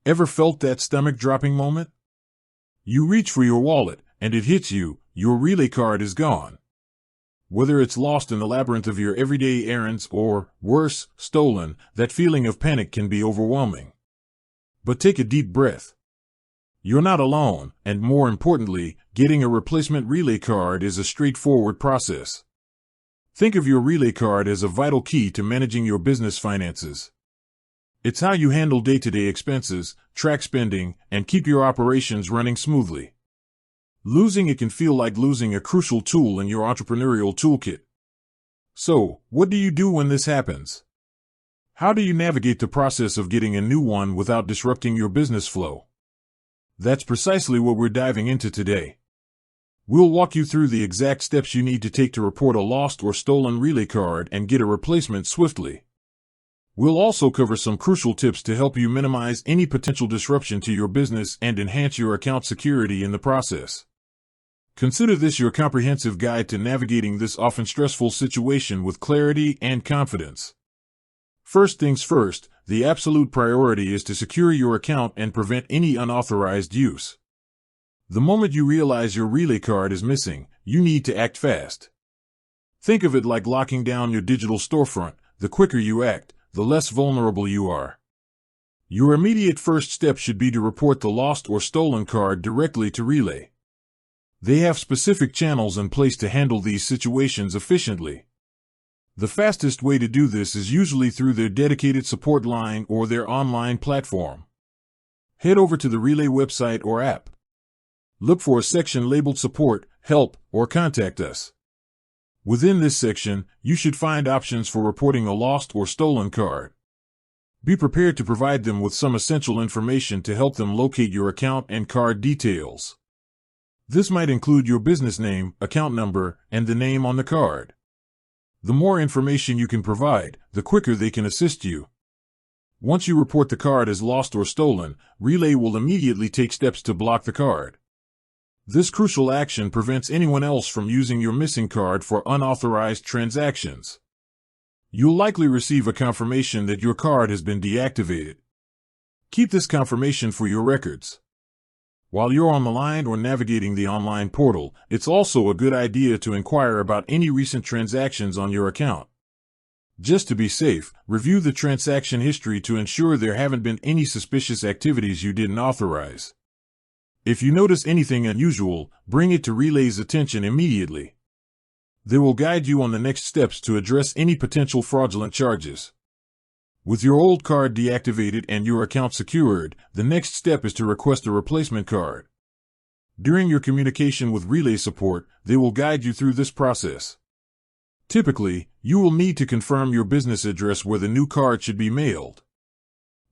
Ever felt that stomach-dropping moment? You reach for your wallet, and it hits you, your relay card is gone. Whether it's lost in the labyrinth of your everyday errands or, worse, stolen, that feeling of panic can be overwhelming. But take a deep breath. You're not alone, and more importantly, getting a replacement relay card is a straightforward process. Think of your relay card as a vital key to managing your business finances. It's how you handle day-to-day expenses, track spending, and keep your operations running smoothly. Losing it can feel like losing a crucial tool in your entrepreneurial toolkit. So, what do you do when this happens? How do you navigate the process of getting a new one without disrupting your business flow? That's precisely what we're diving into today. We'll walk you through the exact steps you need to take to report a lost or stolen relay card and get a replacement swiftly. We'll also cover some crucial tips to help you minimize any potential disruption to your business and enhance your account security in the process. Consider this your comprehensive guide to navigating this often stressful situation with clarity and confidence. First things first, the absolute priority is to secure your account and prevent any unauthorized use. The moment you realize your relay card is missing, you need to act fast. Think of it like locking down your digital storefront. The quicker you act, the less vulnerable you are. Your immediate first step should be to report the lost or stolen card directly to Relay. They have specific channels in place to handle these situations efficiently. The fastest way to do this is usually through their dedicated support line or their online platform. Head over to the Relay website or app. Look for a section labeled Support, Help, or Contact Us. Within this section, you should find options for reporting a lost or stolen card. Be prepared to provide them with some essential information to help them locate your account and card details. This might include your business name, account number, and the name on the card. The more information you can provide, the quicker they can assist you. Once you report the card as lost or stolen, Relay will immediately take steps to block the card. This crucial action prevents anyone else from using your missing card for unauthorized transactions. You'll likely receive a confirmation that your card has been deactivated. Keep this confirmation for your records. While you're on the line or navigating the online portal, it's also a good idea to inquire about any recent transactions on your account. Just to be safe, review the transaction history to ensure there haven't been any suspicious activities you didn't authorize. If you notice anything unusual, bring it to Relay's attention immediately. They will guide you on the next steps to address any potential fraudulent charges. With your old card deactivated and your account secured, the next step is to request a replacement card. During your communication with Relay support, they will guide you through this process. Typically, you will need to confirm your business address where the new card should be mailed.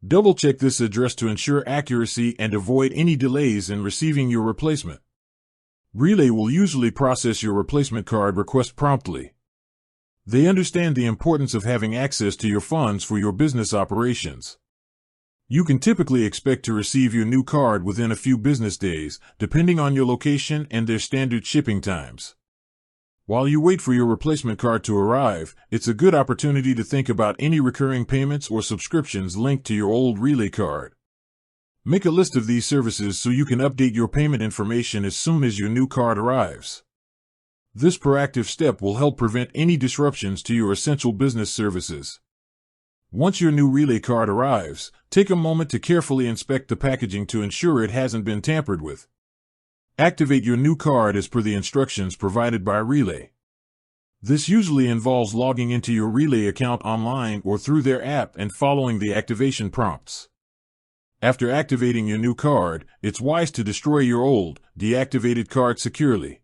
Double-check this address to ensure accuracy and avoid any delays in receiving your replacement. Relay will usually process your replacement card request promptly. They understand the importance of having access to your funds for your business operations. You can typically expect to receive your new card within a few business days, depending on your location and their standard shipping times. While you wait for your replacement card to arrive, it's a good opportunity to think about any recurring payments or subscriptions linked to your old Relay card. Make a list of these services so you can update your payment information as soon as your new card arrives. This proactive step will help prevent any disruptions to your essential business services. Once your new Relay card arrives, take a moment to carefully inspect the packaging to ensure it hasn't been tampered with. Activate your new card as per the instructions provided by Relay. This usually involves logging into your Relay account online or through their app and following the activation prompts. After activating your new card, it's wise to destroy your old, deactivated card securely.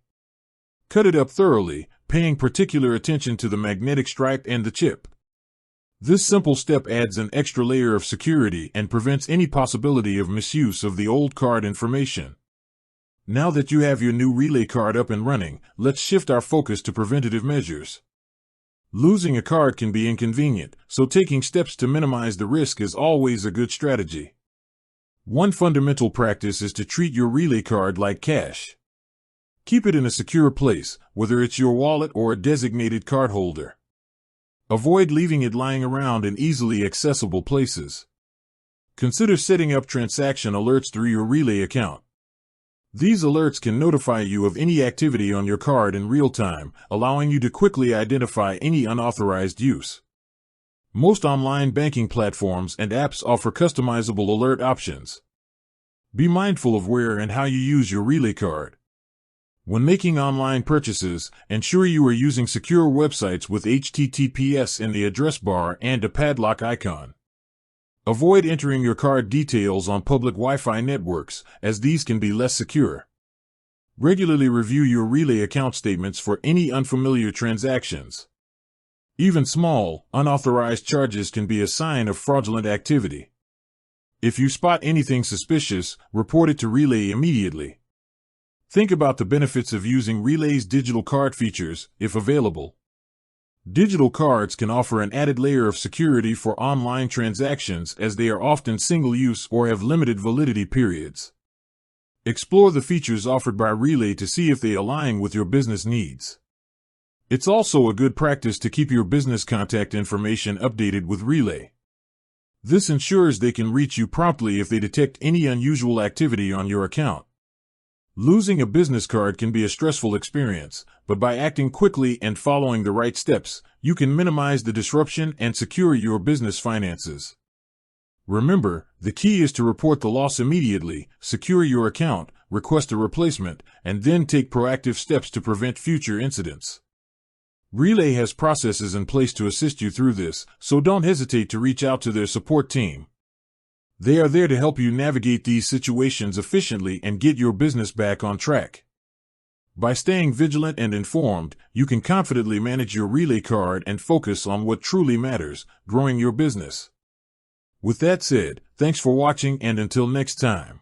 Cut it up thoroughly, paying particular attention to the magnetic stripe and the chip. This simple step adds an extra layer of security and prevents any possibility of misuse of the old card information. Now that you have your new Relay card up and running, let's shift our focus to preventative measures. Losing a card can be inconvenient, so taking steps to minimize the risk is always a good strategy. One fundamental practice is to treat your Relay card like cash. Keep it in a secure place, whether it's your wallet or a designated card holder. Avoid leaving it lying around in easily accessible places. Consider setting up transaction alerts through your Relay account. These alerts can notify you of any activity on your card in real time, allowing you to quickly identify any unauthorized use. Most online banking platforms and apps offer customizable alert options. Be mindful of where and how you use your Relay card. When making online purchases, ensure you are using secure websites with HTTPS in the address bar and a padlock icon. Avoid entering your card details on public Wi-Fi networks, as these can be less secure. Regularly review your Relay account statements for any unfamiliar transactions. Even small, unauthorized charges can be a sign of fraudulent activity. If you spot anything suspicious, report it to Relay immediately. Think about the benefits of using Relay's digital card features, if available. Digital cards can offer an added layer of security for online transactions, as they are often single-use or have limited validity periods. Explore the features offered by Relay to see if they align with your business needs. It's also a good practice to keep your business contact information updated with Relay. This ensures they can reach you promptly if they detect any unusual activity on your account. Losing a business card can be a stressful experience, but by acting quickly and following the right steps, you can minimize the disruption and secure your business finances. Remember, the key is to report the loss immediately, secure your account, request a replacement, and then take proactive steps to prevent future incidents. Relay has processes in place to assist you through this, so don't hesitate to reach out to their support team. They are there to help you navigate these situations efficiently and get your business back on track. By staying vigilant and informed, you can confidently manage your Relay card and focus on what truly matters, growing your business. With that said, thanks for watching, and until next time.